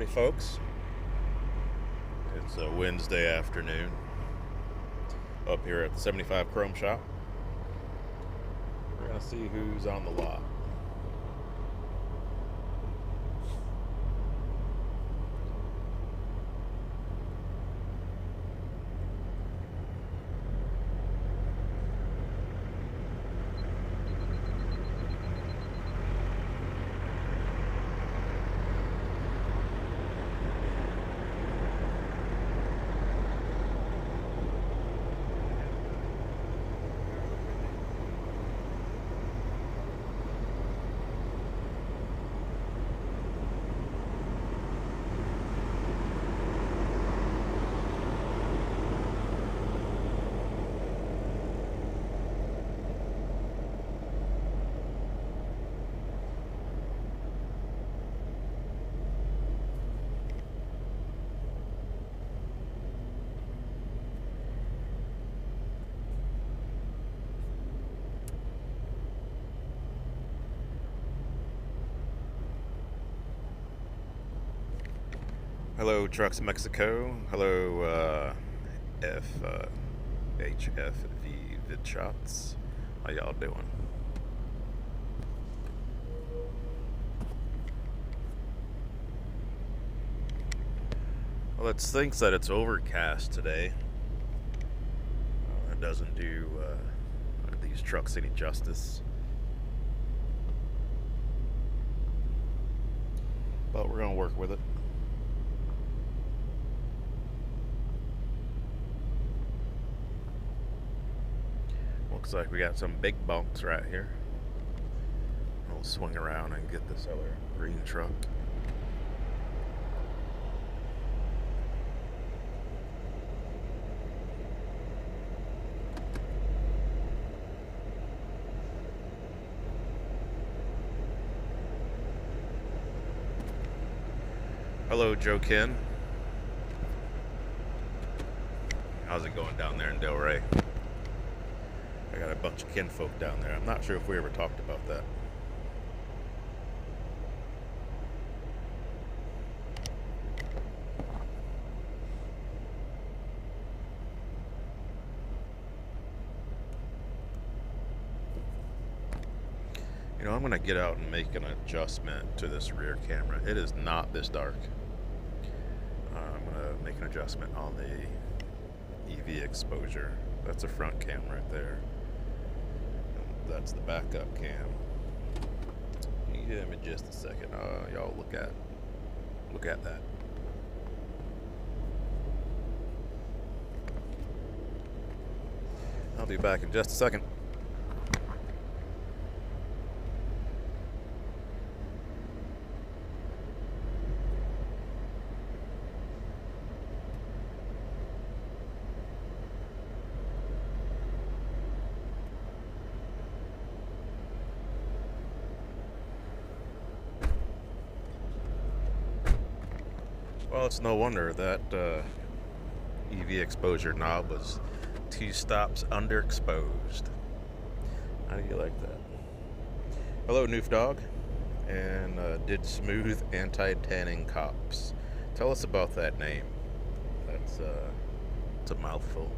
Howdy, folks. It's a Wednesday afternoon up here at the 75 Chrome Shop. We're going to see who's on the lot. Hello, Trucks Mexico. Hello, HFV Vid Shots. How y'all doing? Well, it thinks that it's overcast today. That doesn't do these trucks any justice. But we're gonna work with it. Looks like we got some big bunks right here. We'll swing around and get this other green truck. Hello, Joe Ken. How's it going down there in Delray? I got a bunch of kinfolk down there. I'm not sure if we ever talked about that. You know, I'm going to get out and make an adjustment to this rear camera. It is not this dark. I'm going to make an adjustment on the EV exposure. That's a front cam right there. That's the backup cam. Give me just a second. Y'all look at that. I'll be back in just a second. Well, it's no wonder that EV exposure knob was 2 stops underexposed. How do you like that? Hello, Noof Dog, and did smooth anti-tanning cops. Tell us about that name. That's it's a mouthful.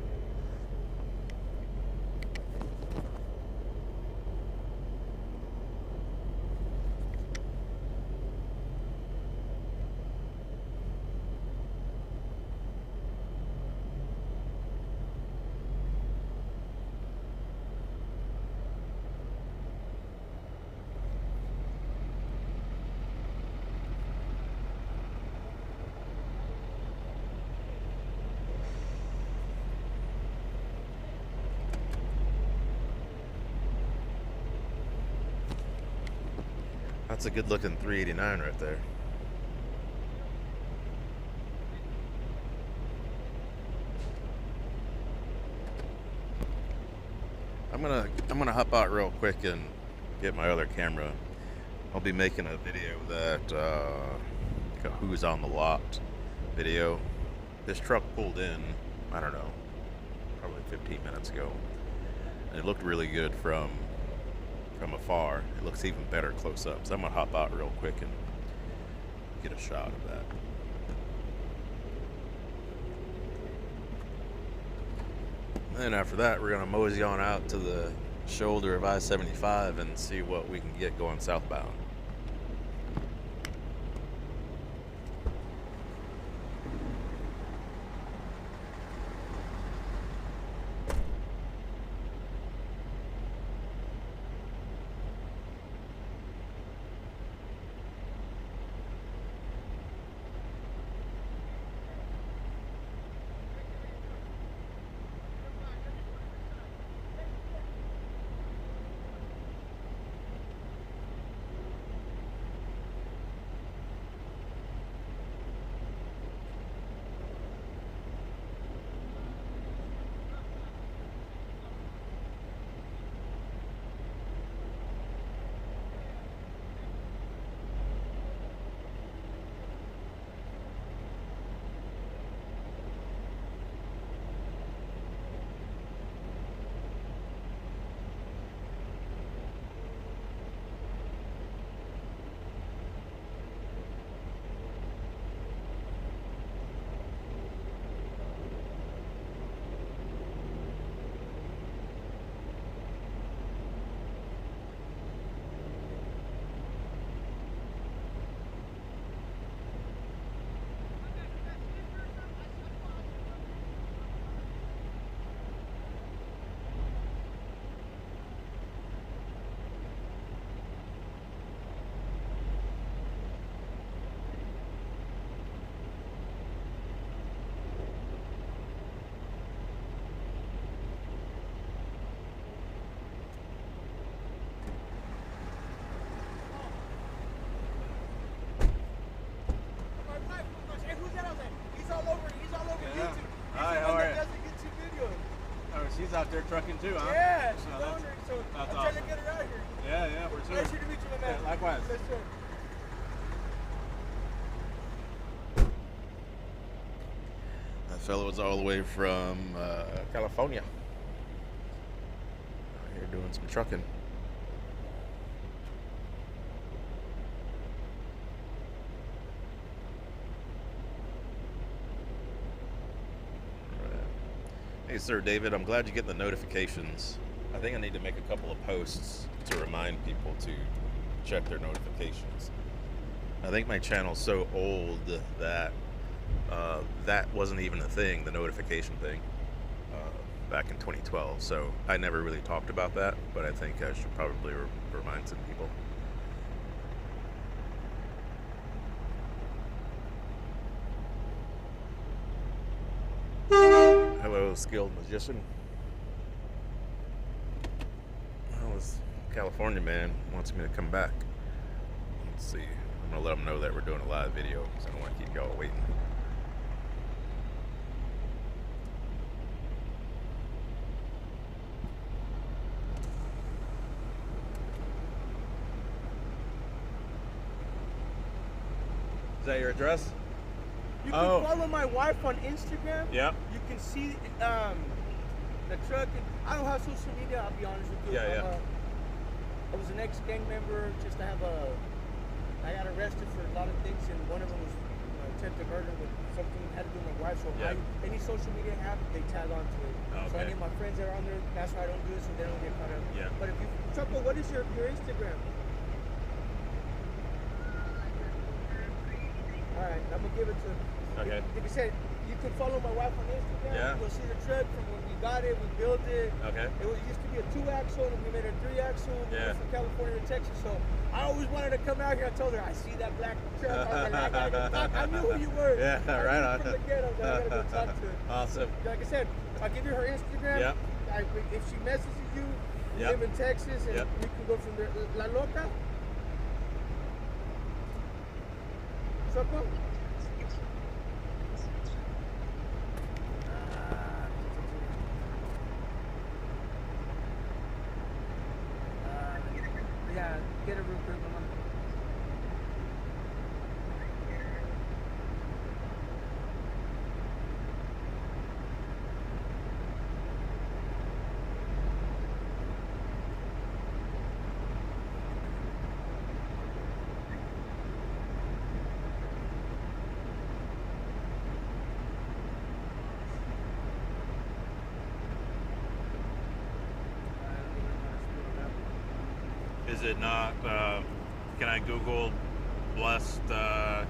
That's a good looking 389 right there. I'm gonna hop out real quick and get my other camera. I'll be making a video that who's on the lot video. This truck pulled in, I don't know, probably 15 minutes ago. And it looked really good from afar. It looks even better close up. So I'm gonna hop out real quick and get a shot of that. Then after that, we're gonna mosey on out to the shoulder of I-75 and see what we can get going southbound. She's out there trucking too, huh? Yeah, so she's on her, so I'm awesome. trying to get her out here. Yeah, yeah, for sure. Pleasure to meet you, my man. Yeah, likewise. Yes, sir. That fellow was all the way from California. Out here doing some trucking. Hey, Sir David, I'm glad you get the notifications. I think I need to make a couple of posts to remind people to check their notifications. I think my channel's so old that that wasn't even a thing, the notification thing, back in 2012. So I never really talked about that, but I think I should probably remind some people. Hello, skilled magician. Well, this California man wants me to come back. Let's see. I'm gonna let him know that we're doing a live video because I don't want to keep y'all waiting. Is that your address? You can follow my wife on Instagram. Yeah. You can see the truck. And I don't have social media, I'll be honest with you. Yeah, I was an ex-gang member. I got arrested for a lot of things, and one of them was attempted murder with something had to do with my wife. So any social media I have, they tag onto it. Okay. So any of my friends that are on there, that's why I don't do it, so they don't get caught up. Yeah. But if you, Choco, what is your Instagram? All right, I'm gonna give it to. Okay. Like I said, you can follow my wife on Instagram. Yeah. You'll see the truck from when we got it, we built it. Okay. It used to be a 2-axle, and we made a 3-axle. We Yeah. went from California to Texas, so I always wanted to come out here. I told her, I see that black truck. I knew who you were. Yeah, I right knew on. from the get-go, I gotta go talk to her. Awesome. Like I said, I'll give you her Instagram. Yep. If she messages you, you Yep. live in Texas, and Yep. we can go from there. La Loca? Choco? Yeah, get a real quick one. Is it not? Can I Google blessed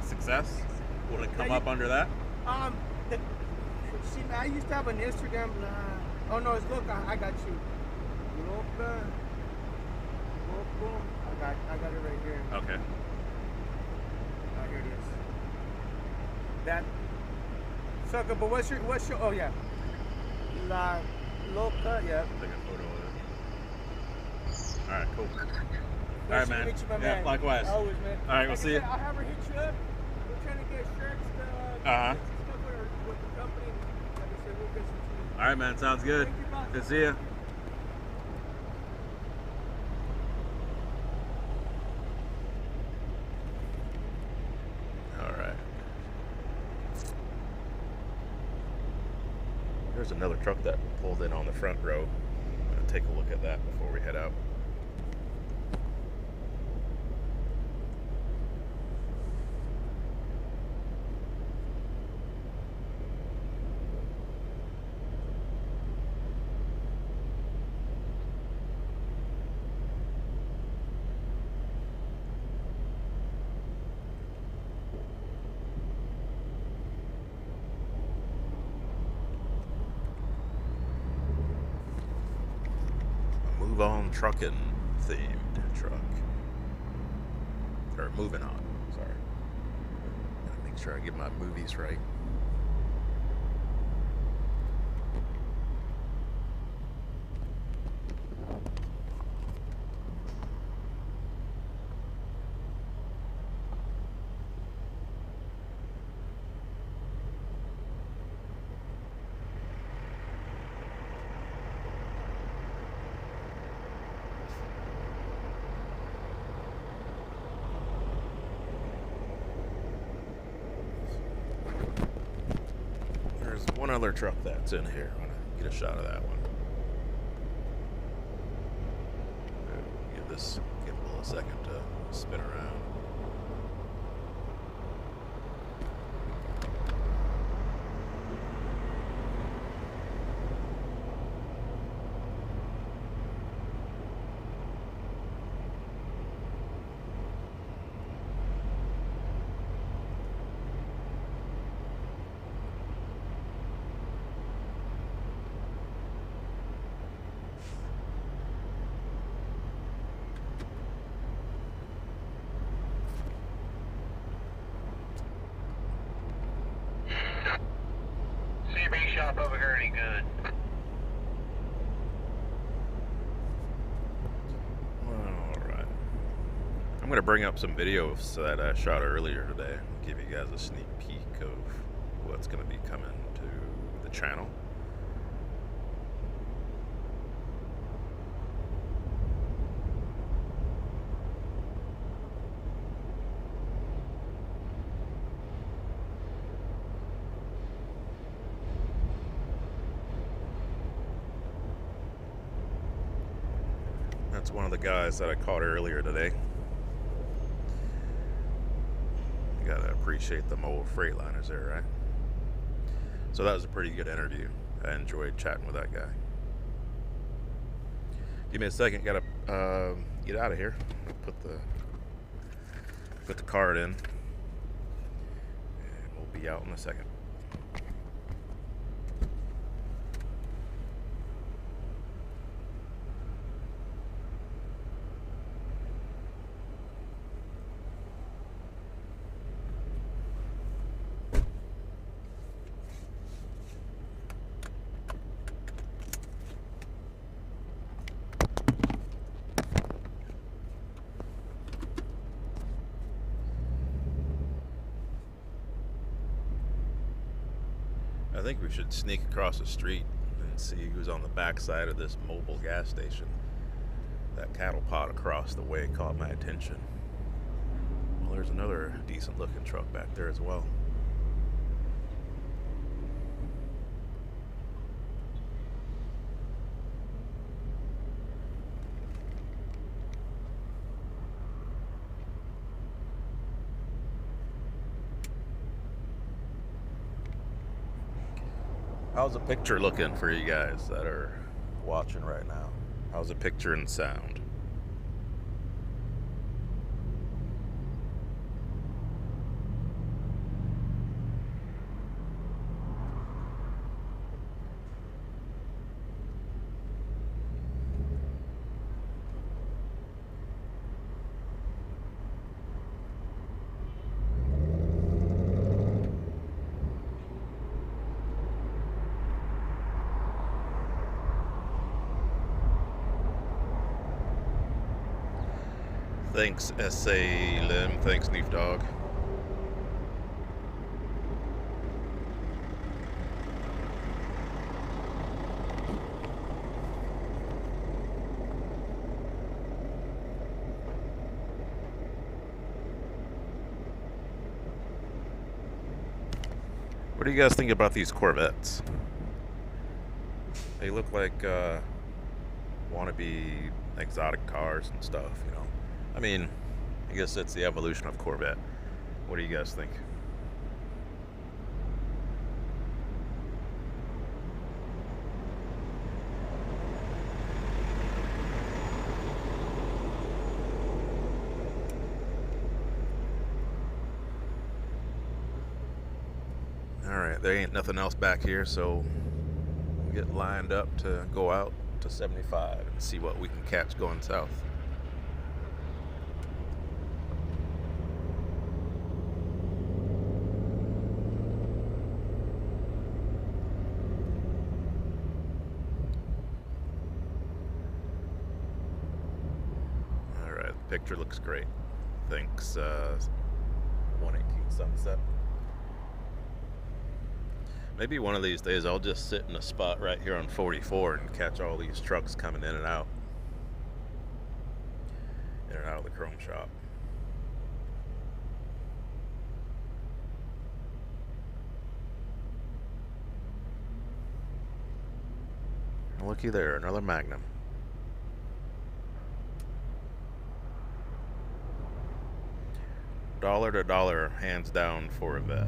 success? Will it come Yeah, up under that? The, see, I used to have an Instagram. Oh no, it's look. I got you. Loca. I got it right here. Okay. Oh, here it is. That sucker. But what's your? Oh yeah. La Loca. Yeah. Take a photo of it. All right, cool. All right, Nice to man. meet you, my Yeah, man. likewise. Always, man. All right, we'll Like see I you. said, I'll have her hit you up. We're trying to get shirts. Uh-huh. Stuff with the company. Like I said, we'll get some to you. All right, man. Sounds good. Thank you, boss. Good to see you. All right. There's another truck that pulled in on the front row. I'm gonna take a look at that before we head out. Move on trucking themed truck. Or moving on, sorry. Gotta make sure I get my movies right. There's one other truck that's in here. I want to get a shot of that one. Give this gimbal a second to spin around. CB shop over here any good? Alright. I'm going to bring up some videos that I shot earlier today. Give you guys a sneak peek of what's going to be coming to the channel. That's one of the guys that I caught earlier today. You gotta appreciate them old Freightliners there, right? So that was a pretty good interview. I enjoyed chatting with that guy. Give me a second, gotta get out of here. Put the card in. And we'll be out in a second. I think we should sneak across the street and see who's on the backside of this mobile gas station. That cattle pod across the way caught my attention. Well, there's another decent looking truck back there as well. How's the picture looking for you guys that are watching right now? How's the picture and sound? Thanks, S.A. Lim. Thanks, Neef Dog. What do you guys think about these Corvettes? They look like wannabe exotic cars and stuff, you know. I mean, I guess it's the evolution of Corvette. What do you guys think? Alright, there ain't nothing else back here, so we'll get lined up to go out to 75 and see what we can catch going south. Alright, the picture looks great. Thanks, 118 Sunset. Maybe one of these days I'll just sit in a spot right here on 44 and catch all these trucks coming in and out of the chrome shop. Looky there, another Magnum. Dollar to dollar, hands down for a vet.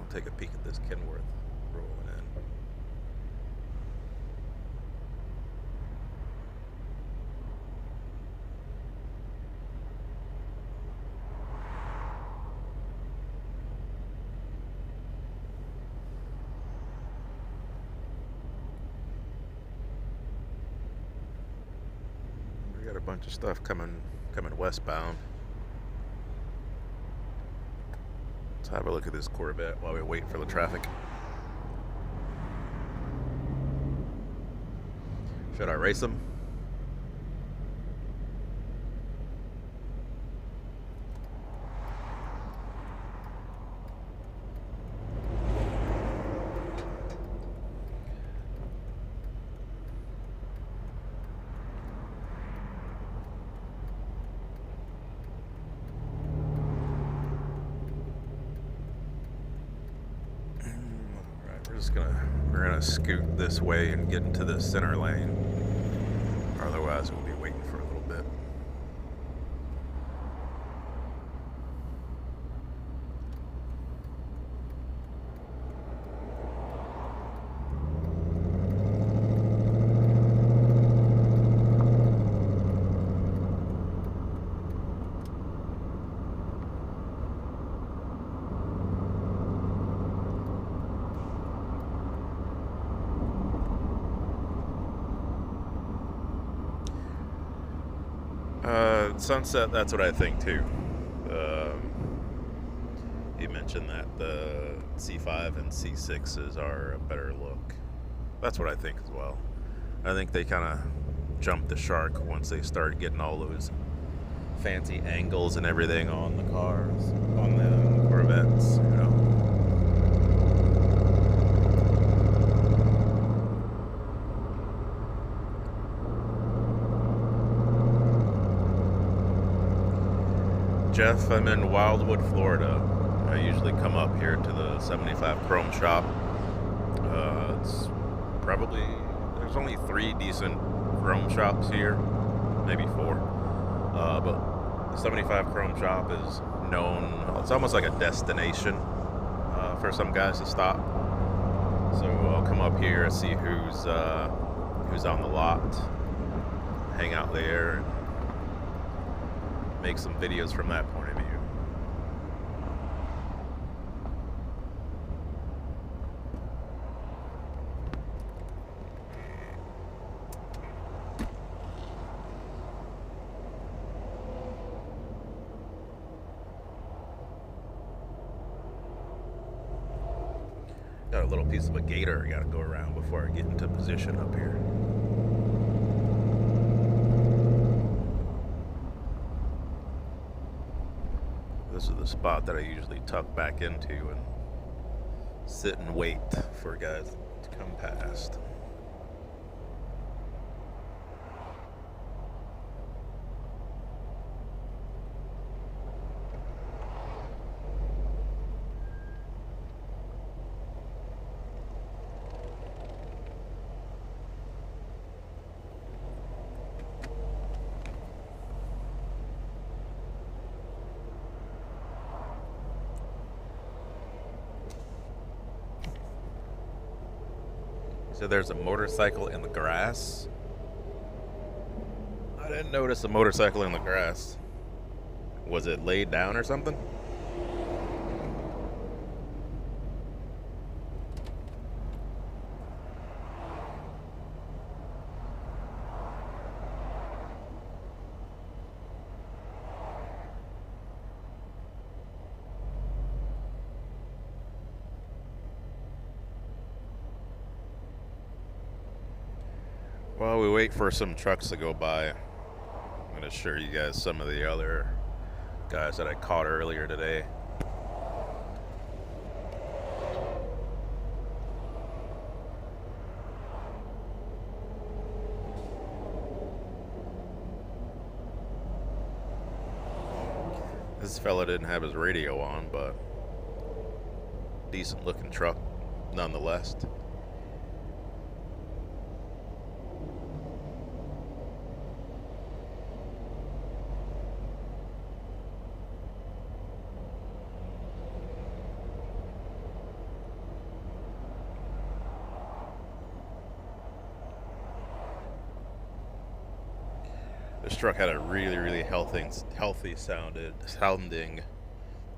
Take a peek at this Kenworth rolling in. We got a bunch of stuff coming westbound. Let's have a look at this Corvette while we wait for the traffic. Should I race him? We're gonna scoot this way and get into the center lane. Otherwise, we'll be waiting for a little bit. Sunset, that's what I think too. You mentioned that the C5 and C6s are a better look. That's what I think as well. I think they kind of jumped the shark once they started getting all those fancy angles and everything on the cars, on the Corvettes, you know. Jeff, I'm in Wildwood, Florida. I usually come up here to the 75 Chrome shop. It's probably, there's only 3 decent Chrome shops here, maybe 4. But the 75 Chrome shop is known, it's almost like a destination for some guys to stop. So I'll come up here and see who's on the lot, hang out there, and make some videos from that point of view. Got a little piece of a gator I gotta go around before I get into position up here. This is the spot that I usually tuck back into and sit and wait for guys to come past. So there's a motorcycle in the grass. I didn't notice a motorcycle in the grass. Was it laid down or something? While we wait for some trucks to go by, I'm going to show you guys some of the other guys that I caught earlier today. This fella didn't have his radio on, but decent looking truck nonetheless. This truck had a really healthy sounding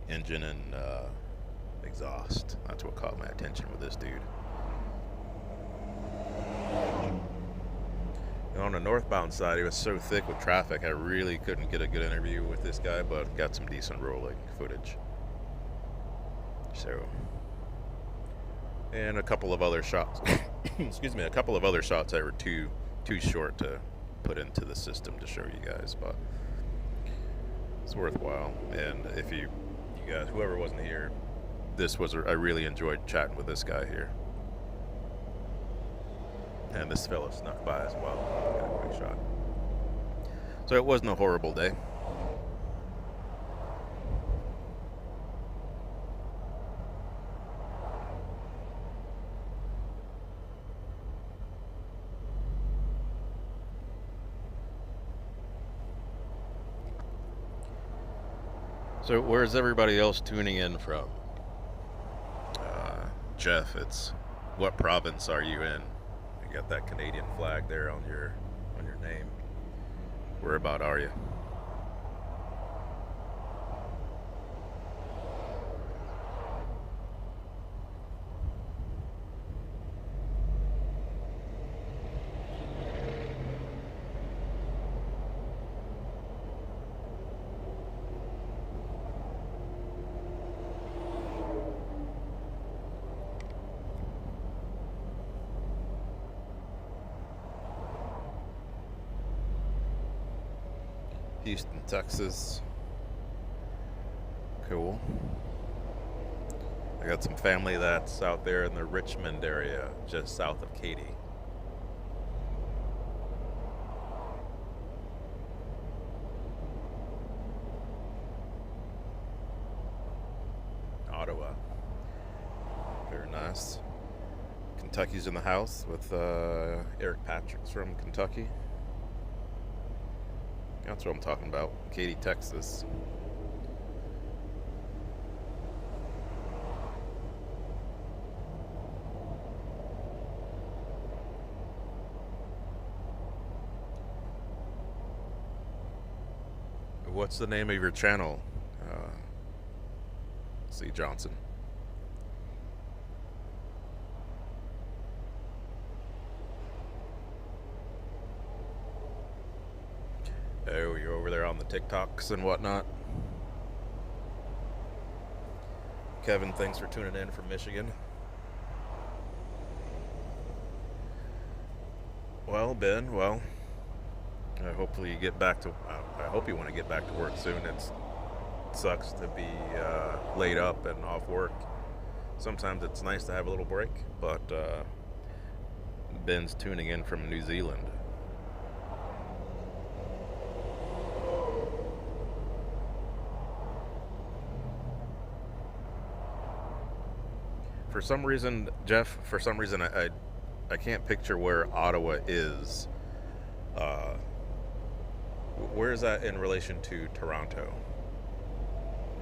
engine and exhaust. That's what caught my attention with this dude. And on the northbound side, it was so thick with traffic, I really couldn't get a good interview with this guy, but got some decent rolling footage. So, and a couple of other shots. Excuse me, a couple of other shots that were too short to put into the system to show you guys, but it's worthwhile. And if you guys, whoever wasn't here, I really enjoyed chatting with this guy here. And this fella snuck by as well. Got a quick shot. So it wasn't a horrible day. So where's everybody else tuning in from? Jeff, it's what province are you in? You got that Canadian flag there on your name. Where about are you? Houston, Texas. Cool. I got some family that's out there in the Richmond area, just south of Katy. Ottawa. Very nice. Kentucky's in the house with Eric Patrick's from Kentucky. That's what I'm talking about. Katy, Texas. What's the name of your channel? C. Johnson. Oh, you're over there on the TikToks and whatnot. Kevin, thanks for tuning in from Michigan. Well, Ben, hopefully you get back to. I hope you want to get back to work soon. It sucks to be laid up and off work. Sometimes it's nice to have a little break, but Ben's tuning in from New Zealand. For some reason, Jeff, I can't picture where Ottawa is. Uh, where is that in relation to Toronto?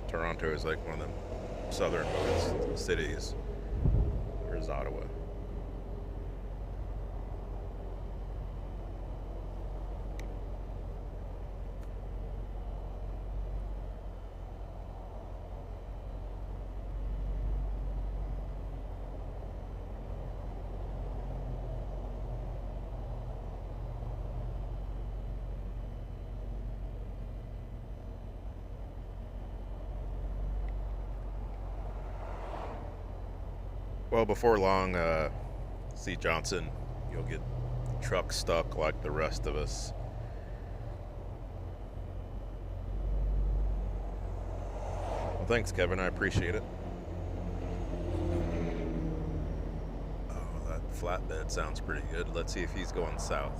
Toronto is like one of the southernmost cities. Where's Ottawa? Well, before long, C. Johnson, you'll get truck stuck like the rest of us. Well, thanks, Kevin. I appreciate it. Oh, that flatbed sounds pretty good. Let's see if he's going south.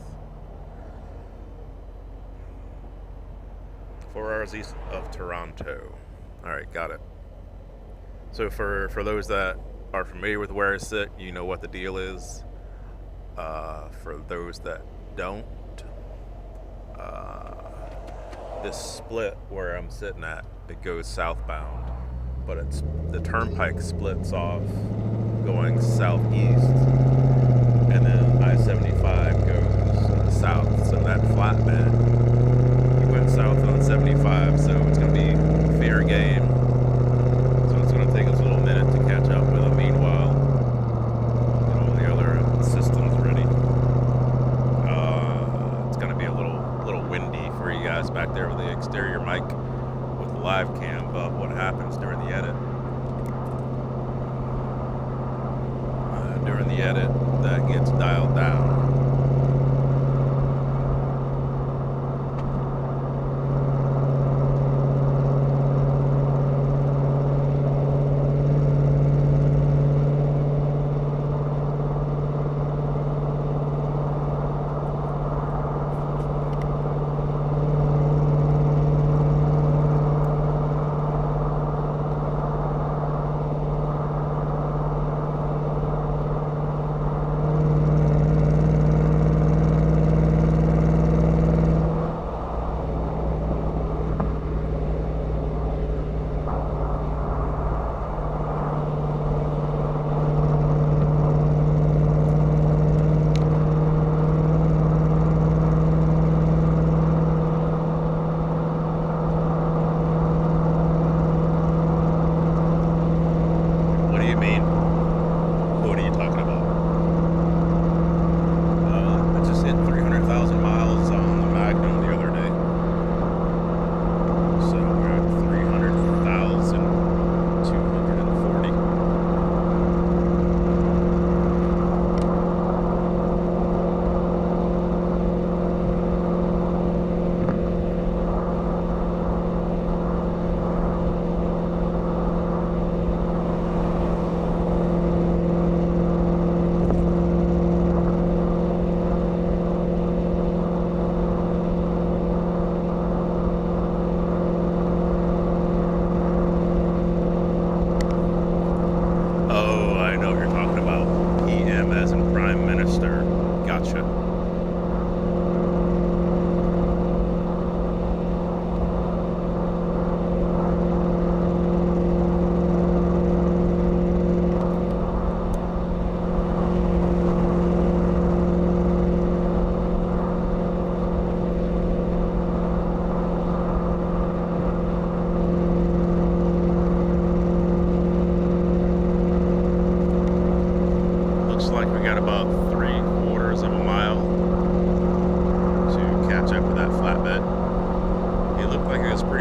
4 hours east of Toronto. All right, got it. So for those that are familiar with where I sit, you know what the deal is. For those that don't, this split where I'm sitting at, it goes southbound, but the turnpike splits off going southeast, and then I-75 goes south. So that flatbed, he went south on 75, so it's going to be fair game. So it's going to take us a little minute to catch up with him. Meanwhile, get all the other systems ready. It's going to be a little windy for you guys back there with the exterior mic with the live cam, but what happens during the edit? During the edit, that gets dialed down.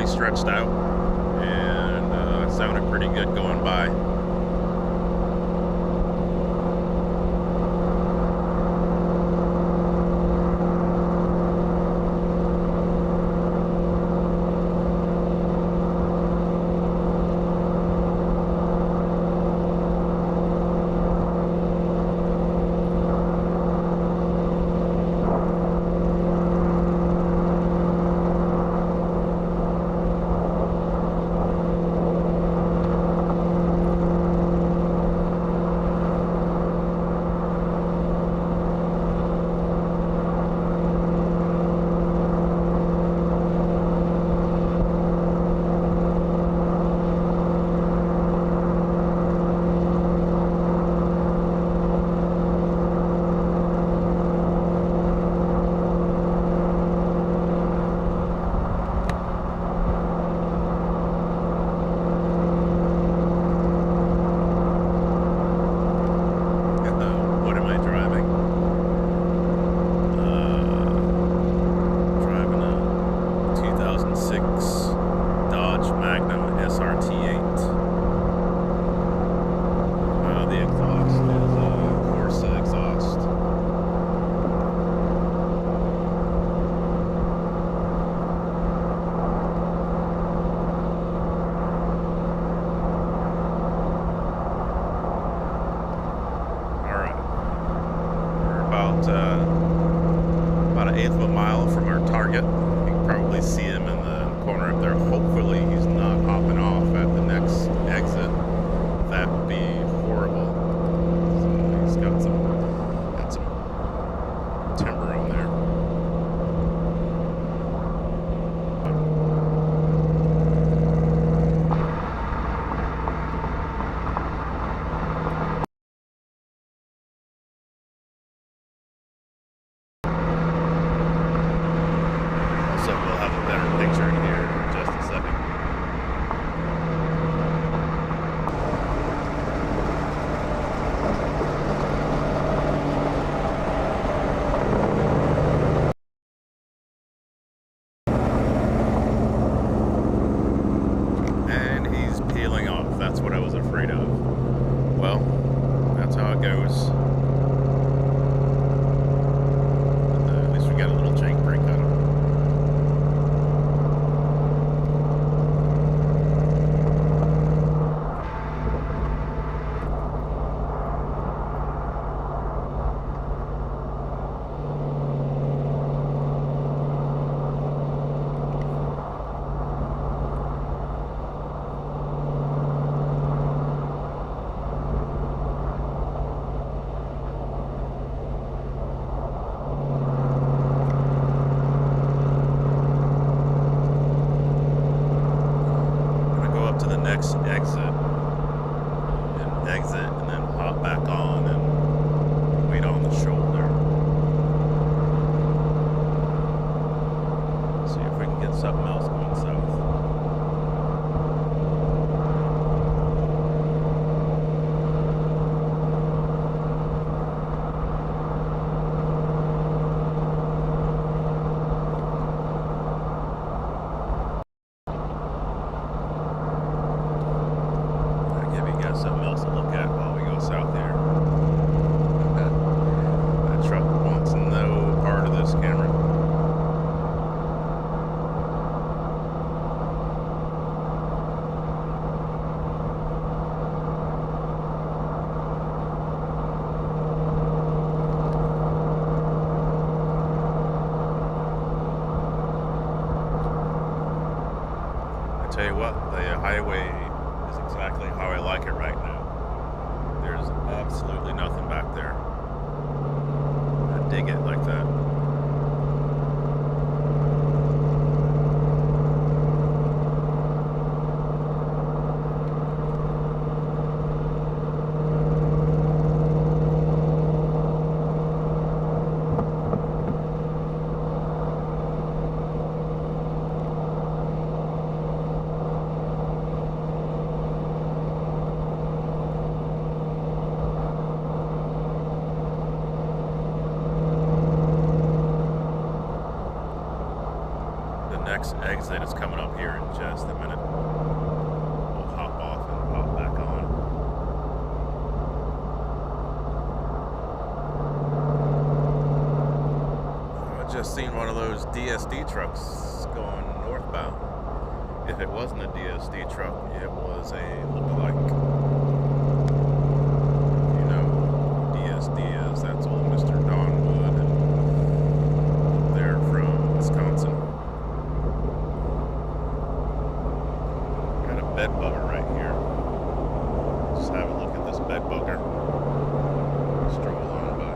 Stretched out, and it sounded pretty good going by. the exhaust is Corsa exhaust. Alright. We're about an eighth of a mile from our target. You can probably see him in the corner up there. Hopefully he's not hopping off at the next exit. That would be horrible. So he's got some timber on there. Also, we'll have a better picture in here in just a second. And he's peeling off. That's what I was afraid of. Well, that's how it goes. At least we got a little jank brake on him. To the next exit and then hop back on and wait on the shoulder. See if we can get something else going south. Something else to look at while we go south here. That truck wants no part of this camera. I tell you what, the highway is exactly how I like it right now. There's absolutely nothing back there. I dig it like that. Next exit is coming up here in just a minute. We'll hop off and hop back on. I just seen one of those DSD trucks going northbound. If it wasn't a DSD truck, it was a lookalike. You know who DSD is? That's old Mr. Don Wood, and they're from Wisconsin. Bed bugger right here. Just have a look at this bed bugger. Stroll on by.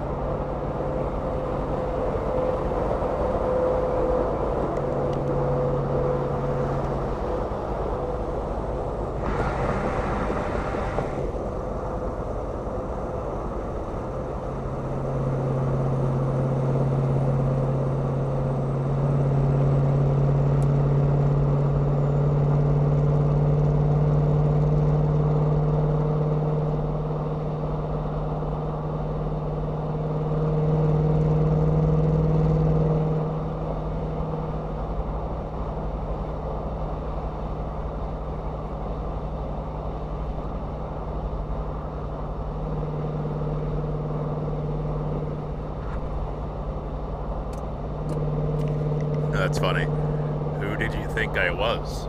That's funny. Who did you think I was?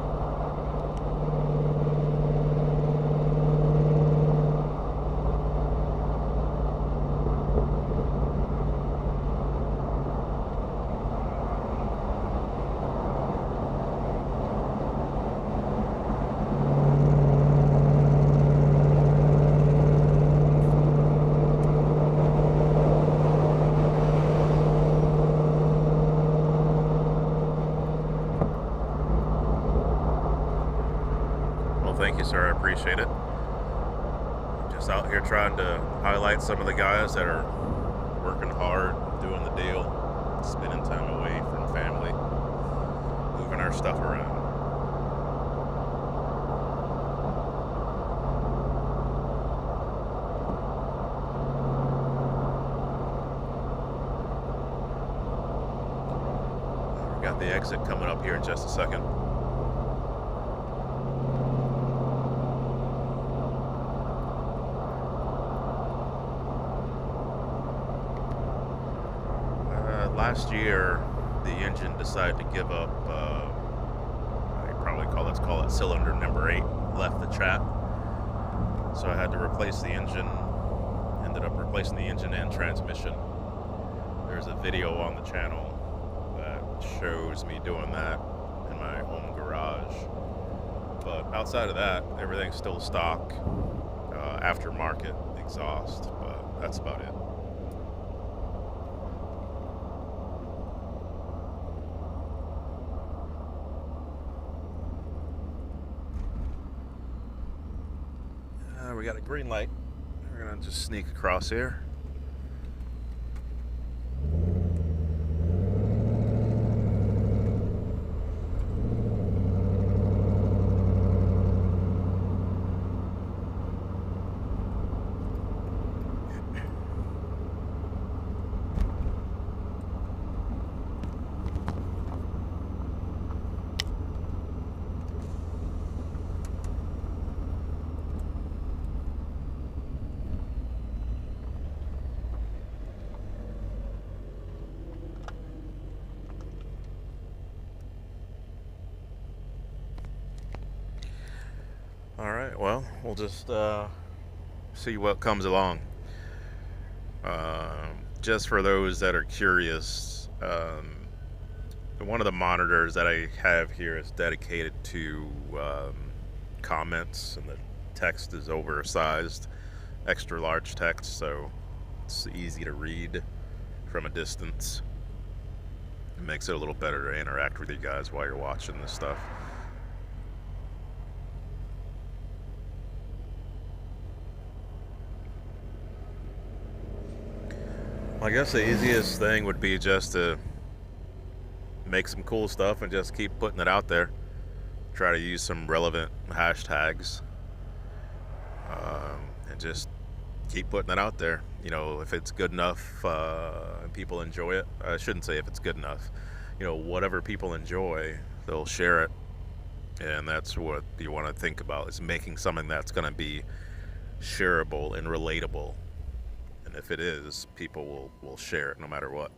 Thank you, sir. I appreciate it. Just out here trying to highlight some of the guys that are working hard, doing the deal, spending time away from family, moving our stuff around. We got the exit coming up here in just a second. Last year, the engine decided to give up, let's call it cylinder number 8, left the chat. So I had to replace the engine, ended up replacing the engine and transmission. There's a video on the channel that shows me doing that in my home garage. But outside of that, everything's still stock, aftermarket exhaust, but that's about it. We got a green light. We're gonna just sneak across here. Alright, well, we'll just see what comes along. Just for those that are curious, one of the monitors that I have here is dedicated to comments, and the text is oversized, extra large text, so it's easy to read from a distance. It makes it a little better to interact with you guys while you're watching this stuff. I guess the easiest thing would be just to make some cool stuff and just keep putting it out there. Try to use some relevant hashtags, and just keep putting it out there. You know, if it's good enough and people enjoy it, I shouldn't say if it's good enough. You know, whatever people enjoy, they'll share it, and that's what you want to think about, is making something that's going to be shareable and relatable. And if it is, people will share it no matter what.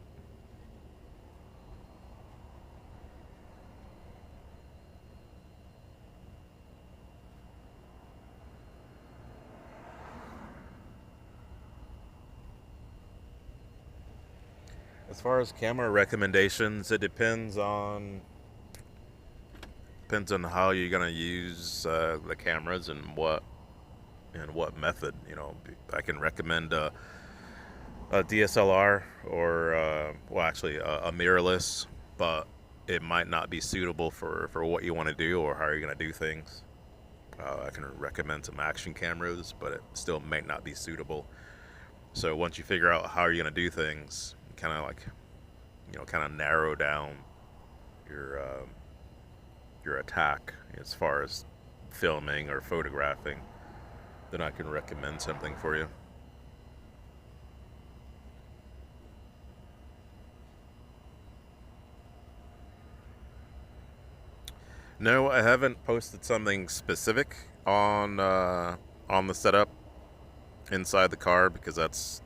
As far as camera recommendations, it depends on how you're gonna use the cameras and what method. You know, I can recommend a DSLR or well, actually a mirrorless, but it might not be suitable for what you want to do or how you're going to do things. I can recommend some action cameras, but it still might not be suitable. So once you figure out how you're going to do things, kind of like, you know, kind of narrow down your attack as far as filming or photographing, then I can recommend something for you. No, I haven't posted something specific on the setup inside the car, because that's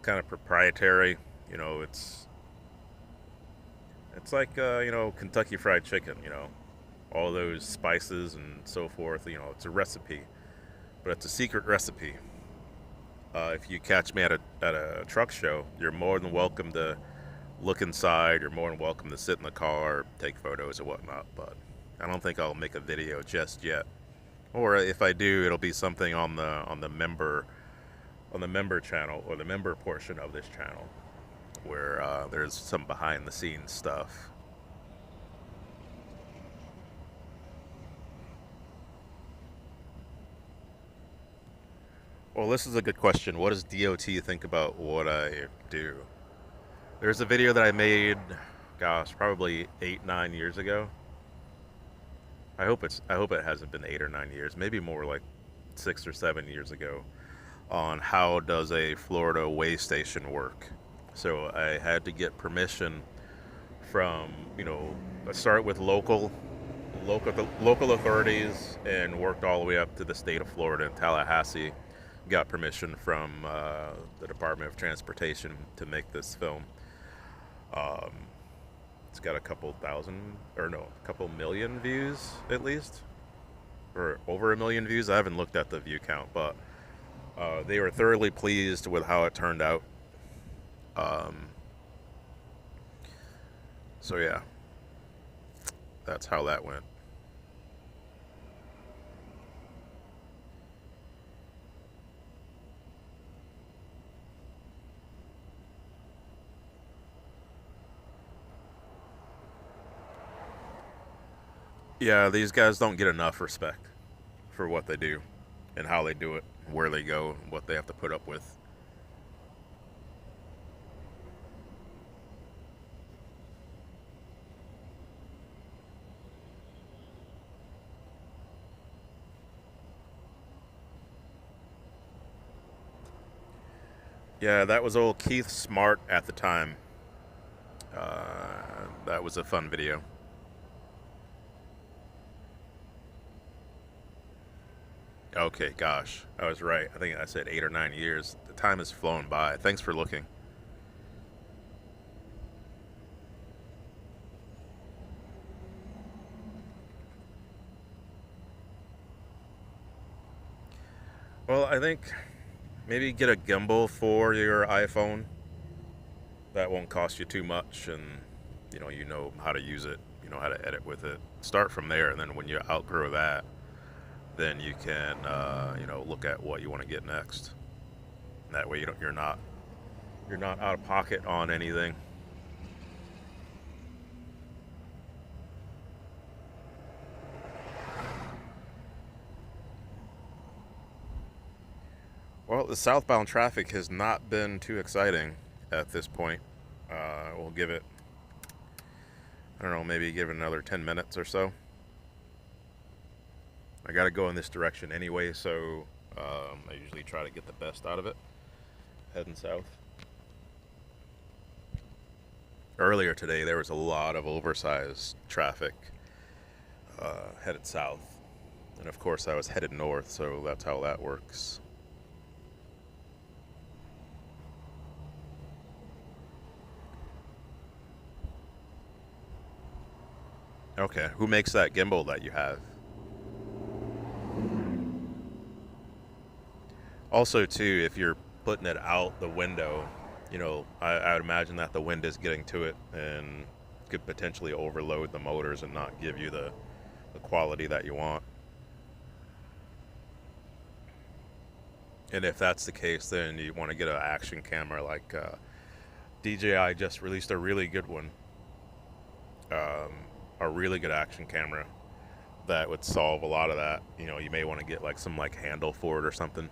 kind of proprietary. You know, it's It's like Kentucky Fried Chicken. All those spices and so forth. It's a recipe, but it's a secret recipe. If you catch me at a truck show, you're more than welcome to look inside. You're more than welcome to sit in the car, take photos or whatnot. But I don't think I'll make a video just yet. Or if I do, it'll be something on the member channel or the member portion of this channel where there's some behind the scenes stuff. Well, this is a good question. What does DOT think about what I do? There's a video that I made, gosh, probably 8-9 years ago. I hope it hasn't been 8 or 9 years, maybe more like 6 or 7 years ago, on how does a Florida way station work. So I had to get permission from, I start with local authorities and worked all the way up to the state of Florida in Tallahassee. Got permission from the Department of Transportation to make this film. Um, it's got a couple million views at least, or over 1 million views. I haven't looked at the view count, but they were thoroughly pleased with how it turned out. So yeah, that's how that went. Yeah, these guys don't get enough respect for what they do and how they do it, where they go, what they have to put up with. Yeah, that was old Keith Smart at the time. That was a fun video. Okay, gosh, I was right. I think I said 8 or 9 years. The time has flown by. Thanks for looking. Well, I think maybe get a gimbal for your iPhone. That won't cost you too much, and you know how to use it. You know how to edit with it. Start from there, and then when you outgrow that, then you can look at what you want to get next. That way you're not out of pocket on anything. Well, the southbound traffic has not been too exciting at this point. We'll give it, I don't know, maybe give it another 10 minutes or so. I got to go in this direction anyway, so I usually try to get the best out of it, heading south. Earlier today, there was a lot of oversized traffic headed south. And of course, I was headed north, so that's how that works. Okay, who makes that gimbal that you have? Also, too, if you're putting it out the window, I would imagine that the wind is getting to it and could potentially overload the motors and not give you the quality that you want. And if that's the case, then you want to get an action camera like DJI just released a really good one, a really good action camera that would solve a lot of that. You may want to get like some handle for it or something.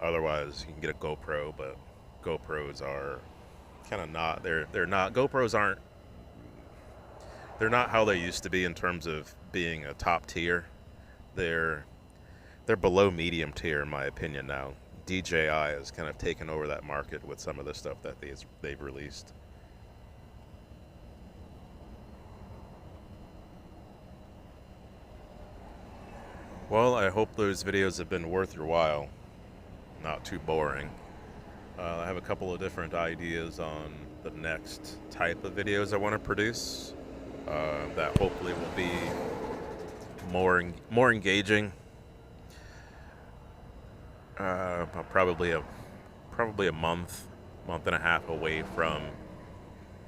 Otherwise, you can get a GoPro, but GoPros are kind of not. They're not. GoPros aren't. They're not how they used to be in terms of being a top tier. They're below medium tier in my opinion now. DJI has kind of taken over that market with some of the stuff that they've released. Well, I hope those videos have been worth your while. Not too boring. I have a couple of different ideas on the next type of videos I want to produce that hopefully will be more engaging. Probably a month and a half away from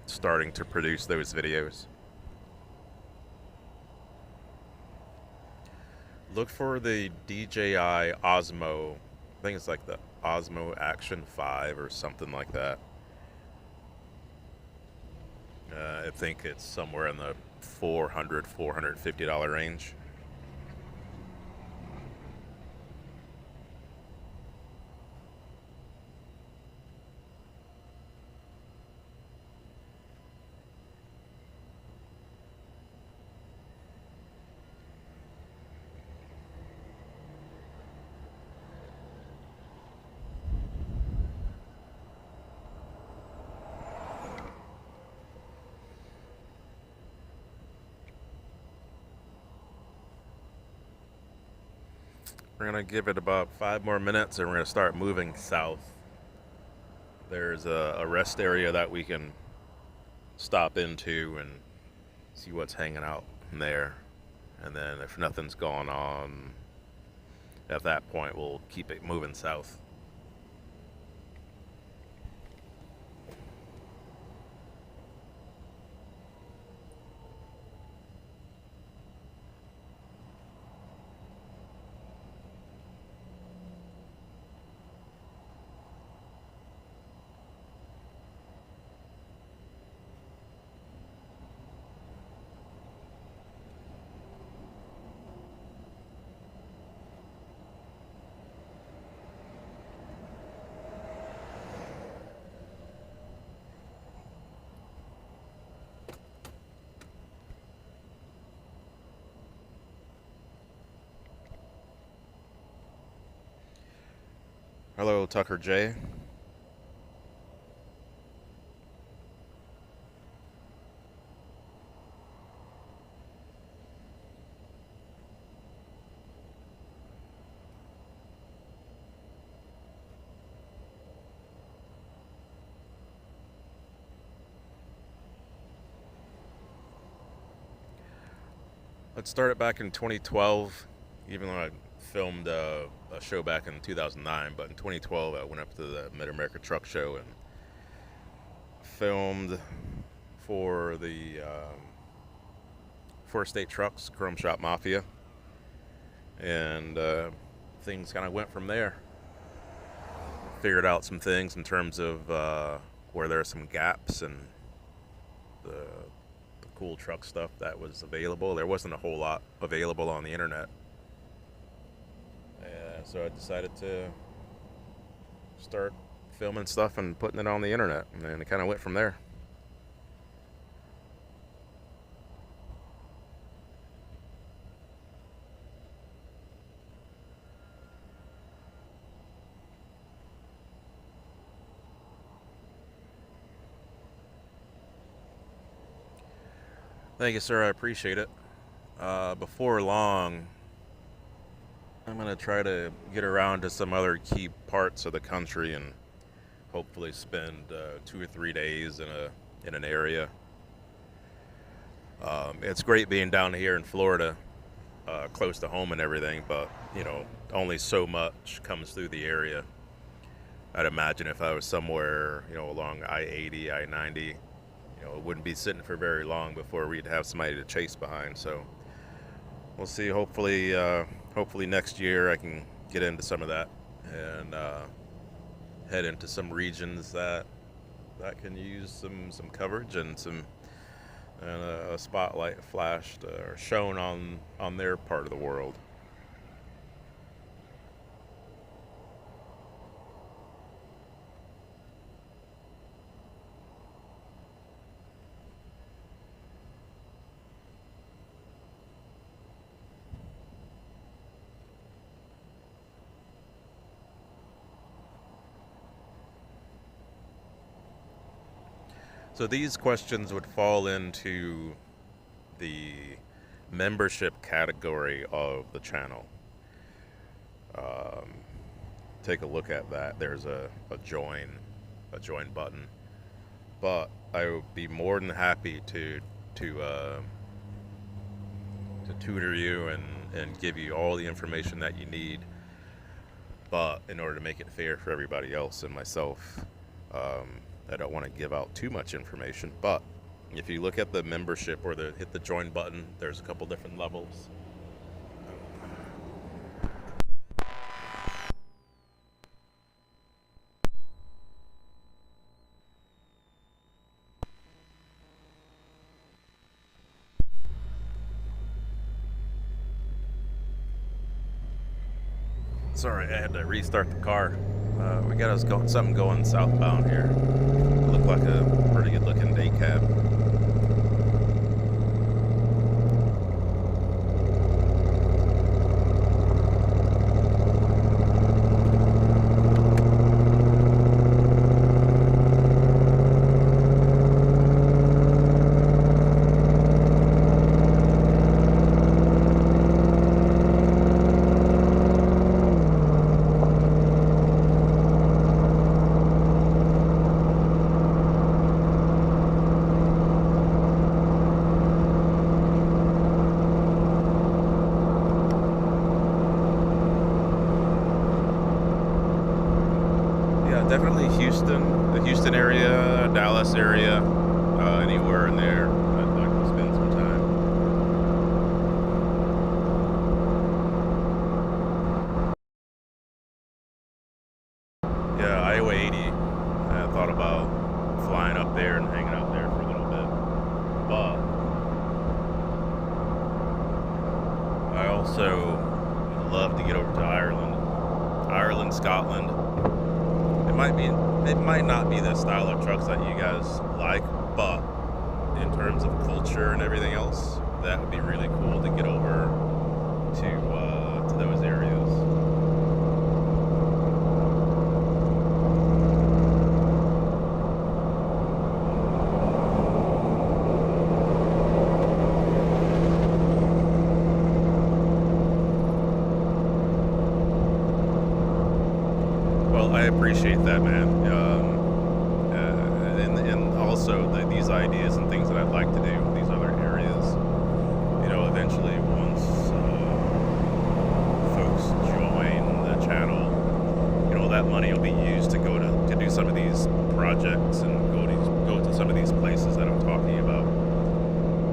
starting to produce those videos. Look for the DJI Osmo. I think it's like the Osmo Action 5 or something like that. I think it's somewhere in the $450 range. We're gonna give it about 5 more minutes and we're gonna start moving south. There's a rest area that we can stop into and see what's hanging out in there. And then if nothing's going on at that point, we'll keep it moving south. Hello, Tucker J. Let's start it back in 2012, even though I filmed a show back in 2009, but in 2012 I went up to the Mid-America Truck Show and filmed for the First State Trucks Chrome Shop Mafia, and things kind of went from there. Figured out some things in terms of where there are some gaps and the cool truck stuff that was available. There wasn't a whole lot available on the internet. So I decided to start filming stuff and putting it on the internet, and it kind of went from there. Thank you, sir. I appreciate it. Before long, I'm going to try to get around to some other key parts of the country and hopefully spend 2 or 3 days in an area. It's great being down here in Florida, close to home and everything, but, you know, only so much comes through the area. I'd imagine if I was somewhere, you know, along I-80, I-90, you know, it wouldn't be sitting for very long before we'd have somebody to chase behind. So we'll see. Hopefully next year I can get into some of that and head into some regions that can use some coverage and a spotlight flashed or shown on their part of the world. So these questions would fall into the membership category of the channel. take a look at that, there's a join button. But I would be more than happy to tutor you and give you all the information that you need. But in order to make it fair for everybody else and myself, I don't want to give out too much information. But if you look at the membership or hit the join button, there's a couple different levels. Sorry, I had to restart the car. We got us something going southbound here. Looked like a pretty good looking day cab. Definitely Houston, the Houston area, Dallas area, anywhere in there. I'd like to spend some time. Yeah, Iowa 80. I thought about flying up there and hanging out there for a little bit, but I also would love to get over to Ireland, Scotland. It might not be the style of trucks that you guys like, but in terms of culture and everything else, that would be really cool to get over to those areas. Well, I appreciate that, man. And also these ideas and things that I'd like to do in these other areas. You know, eventually once folks join the channel, you know, that money will be used to go to do some of these projects and go to some of these places that I'm talking about.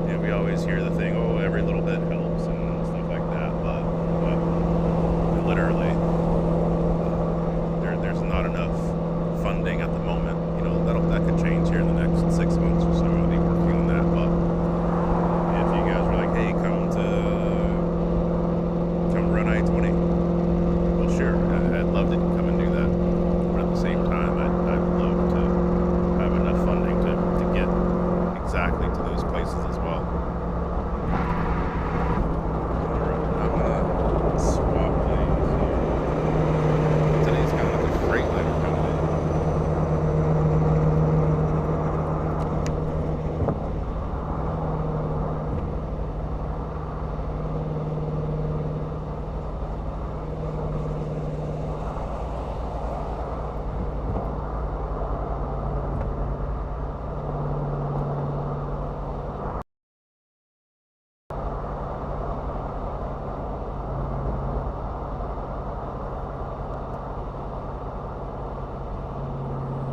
You know, we always hear the thing, oh, every little bit helps and stuff like that, but literally. There's not enough funding at the moment. You know, that could change here in the next 6 months or so. I'll be working on that. But if you guys were like, hey, come run I-20, well, sure, I'd love to come and do that. But at the same time, I'd love to have enough funding to get exactly to those places as well. All right, I'm gonna swap lanes here. Today's kind of like a freight liner coming in.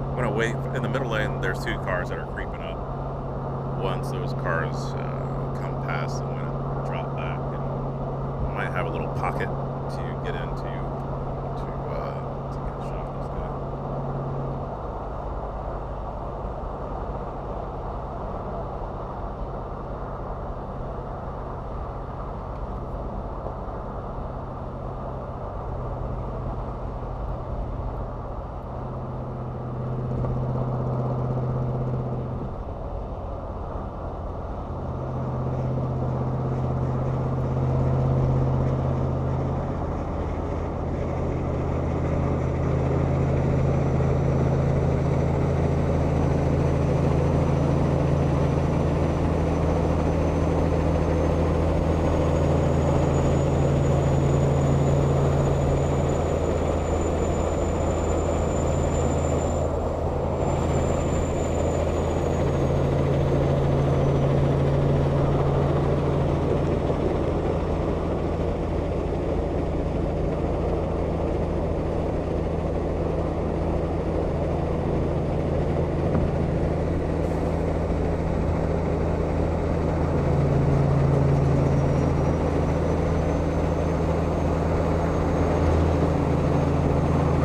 I'm gonna wait in the middle lane. There's two cars that are creeping up. Once those cars come past, I'm gonna drop back and I might have a little pocket to get into to get a shot of this guy.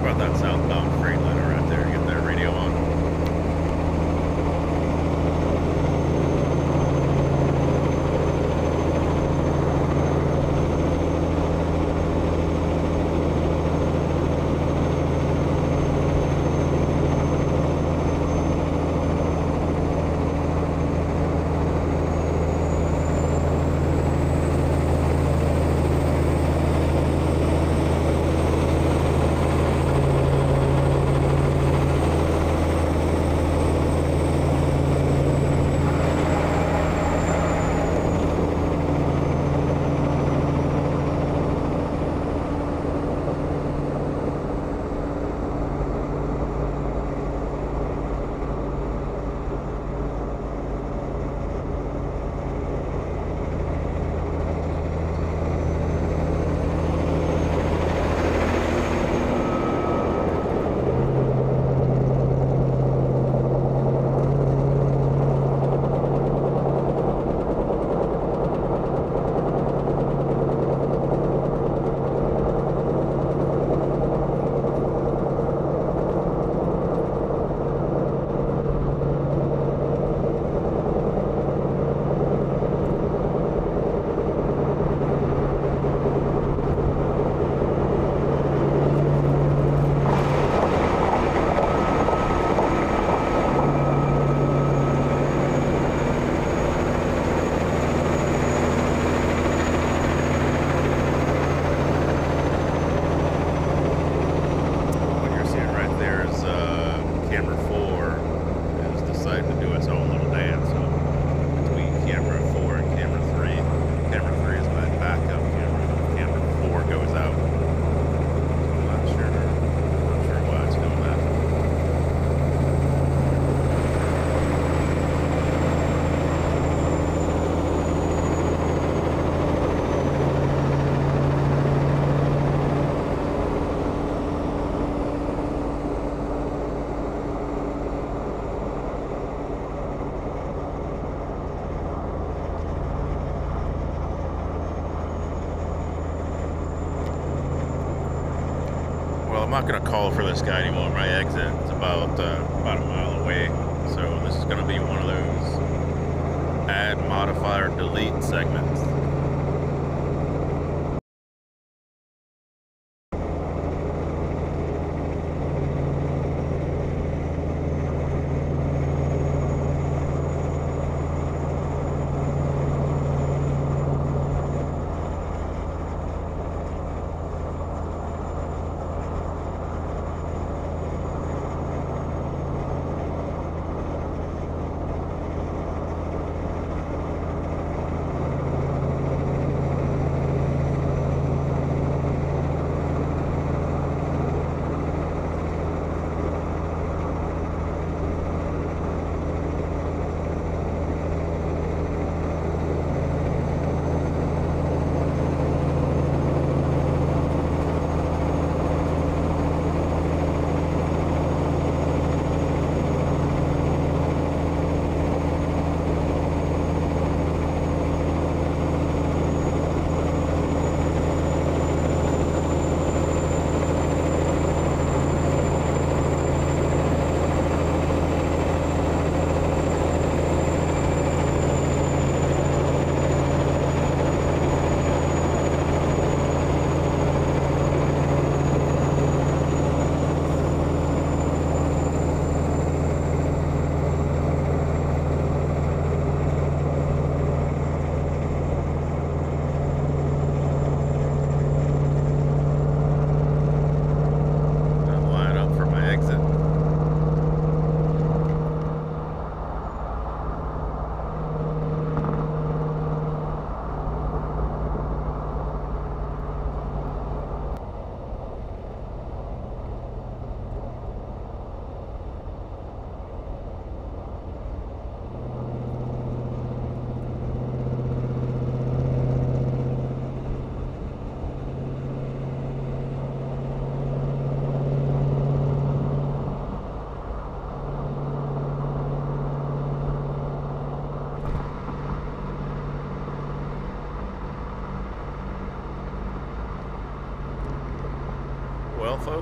about that southbound Freightliner right there. Get that radio on. I'm not going to call for this guy anymore. My exit is about a mile away. So this is going to be one of those add, modify, or delete segments.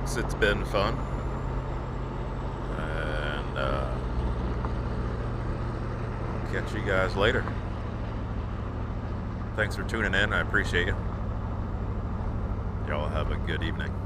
folks. It's been fun. And I'll catch you guys later. Thanks for tuning in. I appreciate you. Y'all have a good evening.